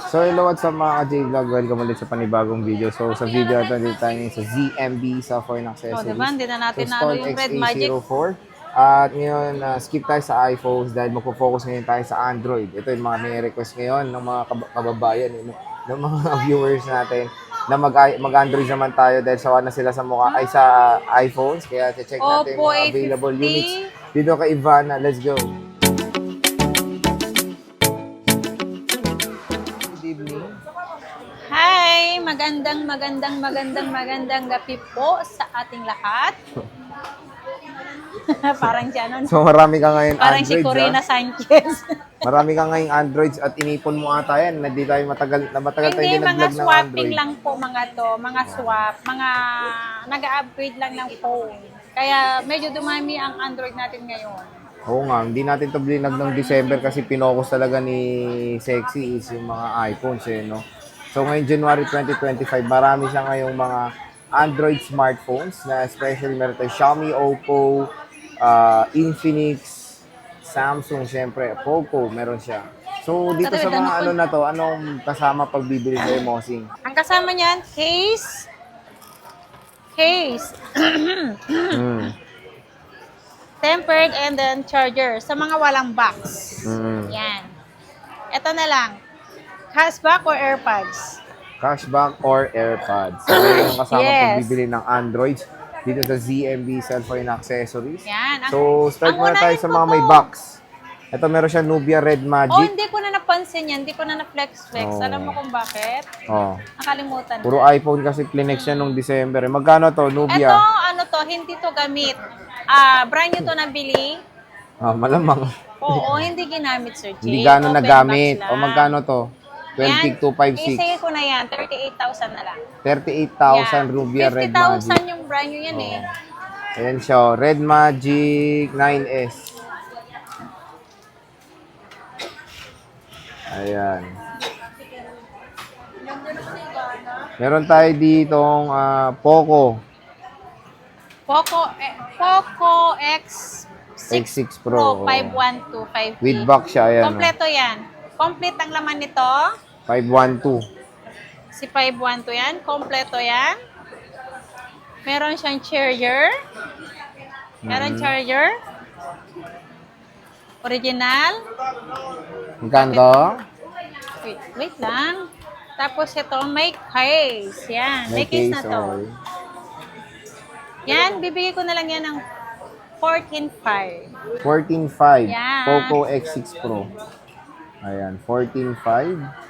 So hello, what's up mga ka-J-Vlog? Welcome ulit sa panibagong video. So sa video natin dito tayo ngayon sa ZMB sa Foreign Accessories. Diba? Hindi na natin So na Stone yung Red Magic. XA04. At ngayon, skip tayo sa iPhones dahil magpo-focus ngayon tayo sa Android. Ito yung mga may request ngayon ng mga kababayan, ng mga viewers natin na mag-Android naman tayo dahil sawa na sila sa sa iPhones. Kaya check natin yung mga available units dito kay Ivana. Let's go! Hi! Magandang gabi po sa ating lahat. Parang siya nun. So marami ka ngayon Parang Androids, si Corina Sanchez. Marami ka ngayong Androids at inipon mo ata yan. Hindi tayo matagal tayo Hindi, mga nag-vlog ng swapping Android. lang po mga to. Mga swap. Mga nag-upgrade lang ng phone. Kaya medyo dumami ang Android natin ngayon. Oo nga, hindi natin ito blinag ng December kasi pinokus talaga ni Sexy is yung mga iPhones no? So ngayon January 2025, marami siya ngayong mga Android smartphones na especially meron tayo Xiaomi, Oppo, Infinix, Samsung, syempre, Poco, meron siya. So dito sa mga ano na to, anong kasama pag bibili sa Mosing? Ang kasama niyan, case, tempered, and then charger. Sa mga walang box. Yan. Ito na lang. Cashback or AirPods? Cashback or AirPods. So yung kasama pag Yes. bibili ng Android dito sa ZMB Cellphone Accessories. Yan. So start ang muna tayo unahin sa ko mga to. may box. Ito meron siya Nubia Red Oh, Magic. hindi ko na napansin yan. Hindi ko na na-flex. Oh. Alam mo kung bakit? Oh. Nakalimutan. Puro iPhone kasi plinex yan nung December. Magkano to, Nubia? Ito, ano to, hindi to gamit. Brand new to nabili. Malamang. Oo, hindi ginamit, Sir Jay. Hindi gano'n Open nagamit. box O lang. magkano to? Yan, 12,256. isay ko na yan. 38,000 na lang. 38,000 Rubia Red Magic. 50,000 yung brand new yan eh. Ayan siya. Red Magic 9S. Ayan. Meron tayo ditong Poco Poco X6 X6 Pro Pro. 5125. With box siya. Ayan. Kompleto yan. Complete ang laman nito. 512. Si 512 yan. Kompleto yan. Meron siyang charger. Meron charger. Original. Magkano to? Wait lang. Tapos ito, may case. Yan. May case na to. okay. Yan, bibigay ko na lang yan ng 14.5. 14.5. Yeah. Poco X6 Pro. Ayan, 14.5.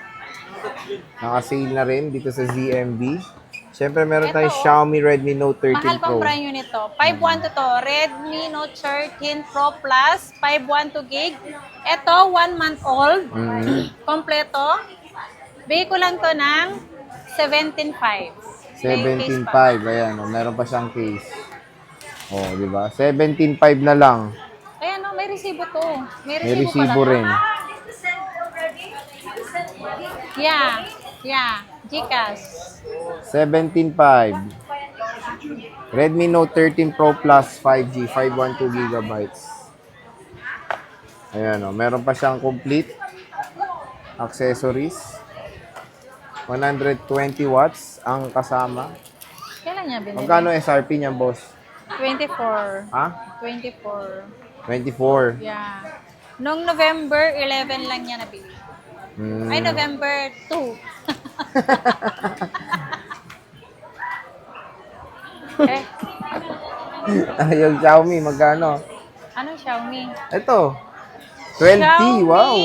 Naka-sale na rin dito sa ZMB. Siyempre, meron tayong Ito, Xiaomi Redmi Note 13 Mahal Pro. pang brand new nito. 512 to. Redmi Note 13 Pro Plus. 512 gig. Ito, 1 month old. Kompleto. Bigay ko lang to ng 17.5. 17.5. Ayan, meron pa siyang case. Oh, di ba? 17.5 na lang. Ayan o, may resibo to. May May resibo resibo pala. rin. Yeah. Gcash. 17.5. Redmi Note 13 Pro Plus 5G, 512 gigabytes. Ayan o, meron pa siyang complete accessories. 120 watts ang kasama. Kailan niya binili? Magkano SRP niya, boss? 24. Ha? 24. 24. Yeah. Noong November 11 lang niya nabili. Ay, November 2. Yung Xiaomi, magkano? Anong Xiaomi? Ito. 12T, wow.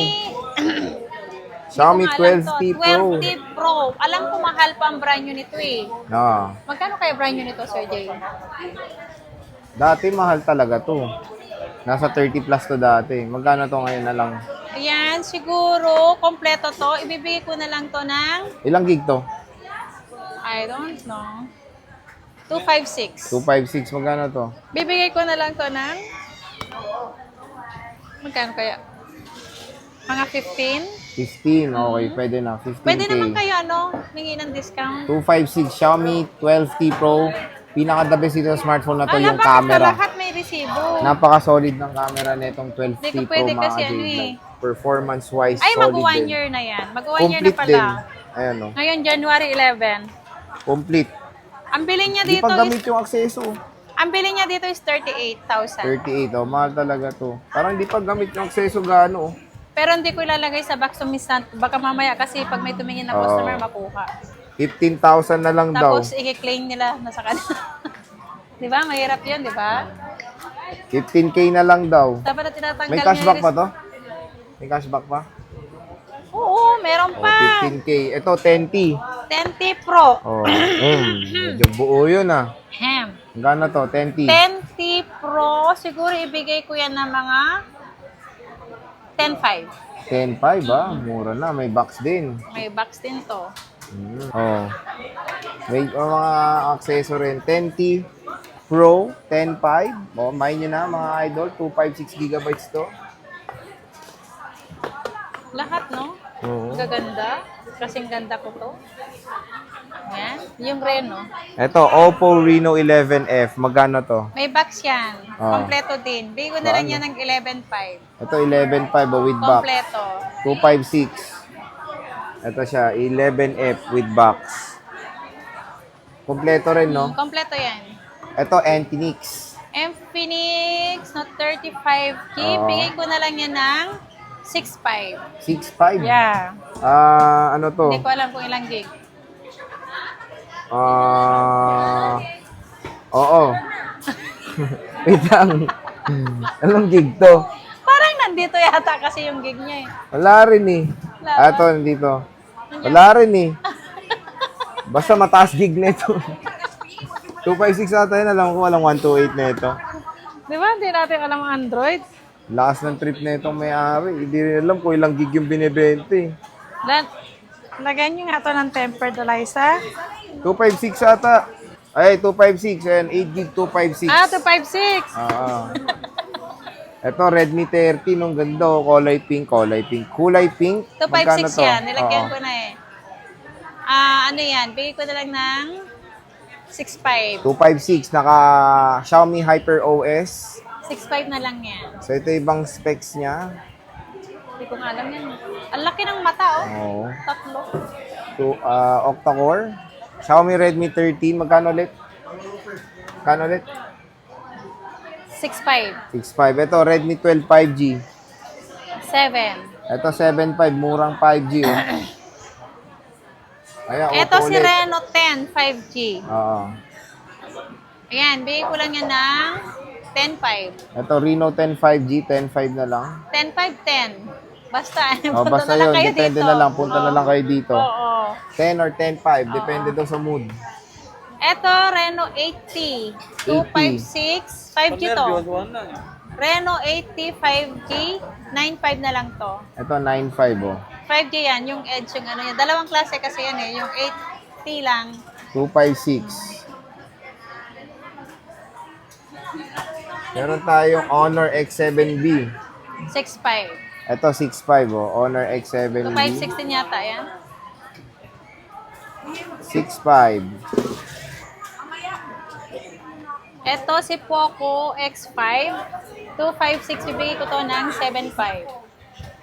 Xiaomi Hindi ko nga alam 12T to. Pro. 12T Pro. Alam ko mahal pa ang brand new nito eh. No. Magkano kaya brand new nito, Sir Jay? Dati mahal talaga to. Nasa 30 plus to dati. Magkano to ngayon na lang? Ayan, siguro, kompleto to. Ibibigay ko na lang to ng, Ilang gig to? I don't know, 256. 256. Magkano to? Bibigay ko na lang to ng, magkano kaya? Mga 15? 15. Okay, pwede na. 15K. Pwede naman kayo, mingi ng discount. 256. Xiaomi 12T Pro. Pinaka-the best dito sa smartphone na to yung bakit camera. lahat may resibo? Napaka-solid ng camera nitong 12T Hindi ko Pro pwede mga kasi J-Vlog. Performance-wise, Ay, solid mag-1 din. year na yan. Mag-1 year na Complete din. pala. Ayan, no? Ngayon, January 11. Complete. Ang bilhin niya Hindi dito pa gamit is, yung akseso. ang bilhin niya dito is 38,000. 38, oh. Mahal talaga to. Parang hindi pa gamit yung akseso gaano, oh. Pero hindi ko ilalagay sa box sumisant. Baka mamaya kasi pag may tumingin na Oo. customer, makuha. 15,000 na lang daw. Tapos, i-claim nila na sa kanila. Di ba? Mahirap yun, di ba? 15K na lang daw. Dapat na tinatanggal May niya cashback yung pa to? May cashback pa? Oo, meron Oh, pa. 15K. Ito, 10T. 10T Pro. Oh, medyo buo yun, ah. Hem. Gano to? 10T. 10T Pro, siguro ibigay ko yan ng mga 10.5. 10.5, ah. Mura na. May box din. May box din to. Oh. May mga akseso rin. 10T Pro, 10.5. Oh, main nyo na, mga idol. 256 gigabytes to. Lahat, no? Oo. Gaganda. Kasing ganda ko to. Yan. Yung Reno. Ito, Oppo Reno 11F. Magkano to? May box yan. Ah. Kompleto din. Bigay ko na lang Paano? yan ng 11.5. Ito, 11.5 with box. Kompleto. 256. Ito siya, 11F with box. Kompleto rin, no? Kompleto yan. Ito, Infinix. Infinix Note 35K. Oo. Bigay ko na lang yan ng 6.5. 6.5. Yeah. Ano to? Hindi ko alam kung ilang gig. Oo. Wait lang. Anong gig to? Parang nandito yata kasi yung gig niya eh. Wala rin eh. Wala. Ito, nandito. Wala rin eh. Basta mataas gig na ito. 256 ata yun. Alam ko walang 128 na ito. Di ba? Hindi natin alam ang Android. Lakas ng trip na itong may-ari. Hindi rin alam kung ilang gig yung binibenta eh. Lagyan nyo nga ito ng tempered, Eliza. 256 ata. Ay, 256. Ayan, 8 gig 256. 256. Ito, Redmi 30. Nung ganda, oh. Kulay pink, kulay pink. Kulay pink. 256 yan. Nilagyan Oo. ko na eh. Ano yan? Bigay ko na lang ng 6.5. 256. Naka Xiaomi Hyper OS. 6.5 na lang yan. So, ito ibang specs niya. Hindi ko nga alam yan. Ang laki ng mata, oh. Oo. Tatlo. Octa-core. Xiaomi Redmi 13. Magkano ulit? Magkano ulit? 6.5. 6.5. Ito, Redmi 12 5G. 7. Ito, 7.5. Murang 5G. Oh. Ayan, Ito Oppo si ulit. Reno 10 5G. Oo. Ayan, bigay ko lang yan ng 10.5. Ito, Reno 10 5G. 10.5 na lang. 10.5, 10. Basta, Oh, punta basta na lang yun. kayo Depende dito. na lang. Punta na lang kayo dito. Oo. 10 or 10.5. Depende daw sa mood. Ito, Reno 80. 256. 5G to. Reno 80 5G. 9.5 na lang to. Ito, 9.5 oh. 5G yan, yung Edge, yung ano yan. Dalawang klase kasi yan eh. Yung 80 lang. 256. Meron tayong Honor X7B. 6.5. Ito, 6.5 oh. Honor X7B. 256 din yata yan. 6.5. Ito si Poco X5. 256, bibigay ko to ng 7.5.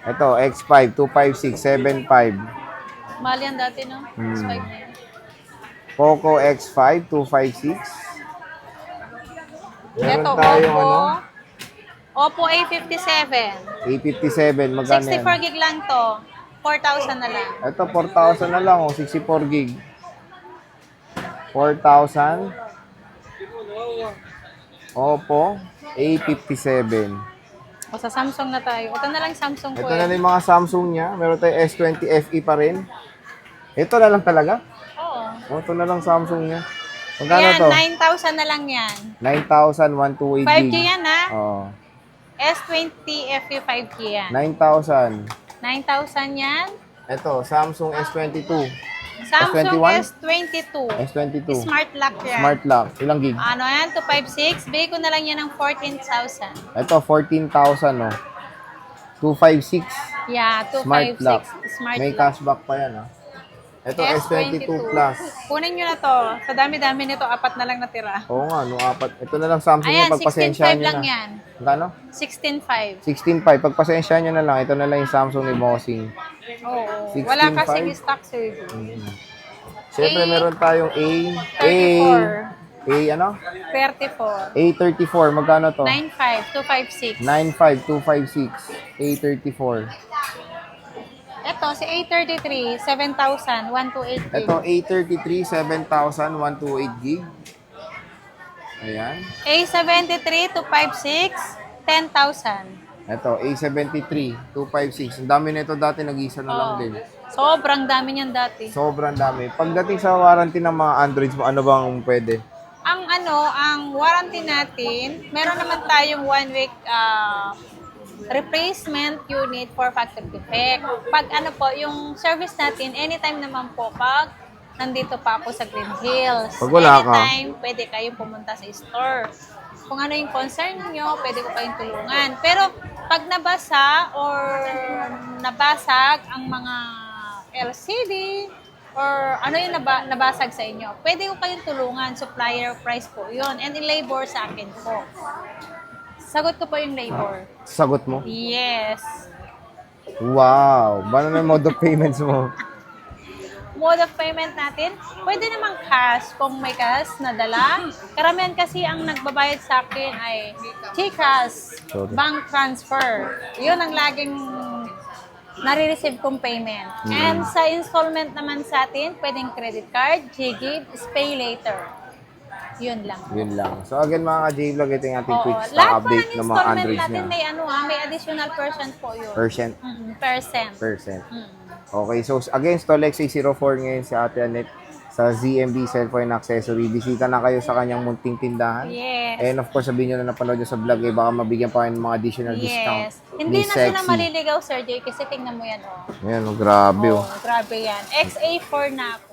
Ito, X5, 256, 7.5. Mahal yan dati, no? X5 na yan. Poco X5, 256. Meron Ito, tayong ano, Oppo A57. A57, magkano yan? 64 gig lang to. 4,000 na lang. Ito, 4,000 na lang, oh, 64 gig. 4,000. Oppo, A57. O sa Samsung na tayo. Ito na lang Samsung ko Ito na eh. lang yung mga Samsung niya. Meron tayong S20 FE pa rin. Ito na lang talaga. Oo. Ito na lang Samsung niya. Magkano Ayan, to? 9,000 na lang yan. 9,000, 128 5G gig. yan ha. Oo. S20 FE 5G yan. 9,000. 9,000 yan. Ito, Samsung S22. Samsung S21? S22. S22. Smart lock yan. Smart lock. Ilang gig? Ano yan? 256. Bigay ko na lang yan ng 14,000. Ito, 14,000, oh. 256. Yeah, Smart 256. lock. Smart May lock. cashback pa yan, ah. Ito, S22 Plus. Kunin nyo na to. Sa dami-dami nito, 4 na lang natira. Oo nga, no, apat. Ito na lang Samsung Ayan, niya, pagpasensyahan 16.5 nyo lang na. yan. Magkano? 16.5. 16.5. Pagpasensyahan nyo na lang. Ito na lang yung Samsung ni Bossing. Oo. 16.5. Wala kasing stock sir. Siyempre, meron tayong A 34. ano? 34. A34. Magkano to? 95, 256. 95256. A34. Ito, si A33, 7,000, 128 gig. Ito, A33, 7,000, 128 gig. Ayan. A73, 256, 10,000. Ito, A73, 256. Ang dami nito dati, nag-isa na lang din. Sobrang dami niyan dati. Sobrang dami. Pagdating sa warranty ng mga Androids mo, ano bang pwede? Ang warranty natin, meron naman tayong 1 week replacement unit for factory defect. Pag ano po, yung service natin, anytime naman po, pag nandito pa ako sa Green Hills. Pag wala ka. Anytime, pwede kayong pumunta sa store. Kung ano yung concern nyo, pwede ko kayong tulungan. Pero pag nabasa or nabasag ang mga LCD or ano yung nabasag sa inyo, pwede ko kayong tulungan. Supplier price po yun. And i-labor sa akin po. Sagot ko po yung labor. Sagot mo? Yes. Wow! Paano na yung mode of payments mo? Mode of payment natin, pwede namang cash kung may cash na dala. Karamihan kasi ang nagbabayad sa akin ay GCash, Sorry. bank transfer. Yun ang laging nare-receive kong payment. And sa installment naman sa atin, pwedeng credit card, GGive, pay later. Yun lang. Yun lang. So again mga ka-J-Vlog, ito yung ating Oo. quick stock Lahat po update ng ng mga installment Androids natin niya. may additional percent po yun. Percent. Percent. Percent. Mm. Okay, so again, Stolex A04 ngayon si Ate Anet sa ZMB Cellphone Accessory. Bisita na kayo sa kanyang munting tindahan. Yes. And of course, sabihin nyo na napanood nyo sa vlog, baka mabigyan pa kayo ng mga additional discount. Yes. Hindi Ni na siya na Sexy. maliligaw, Sir Jay, kasi tingnan mo yan, oh. Ayan, oh, grabe oh. Oh, grabe yan. XA4 na ako.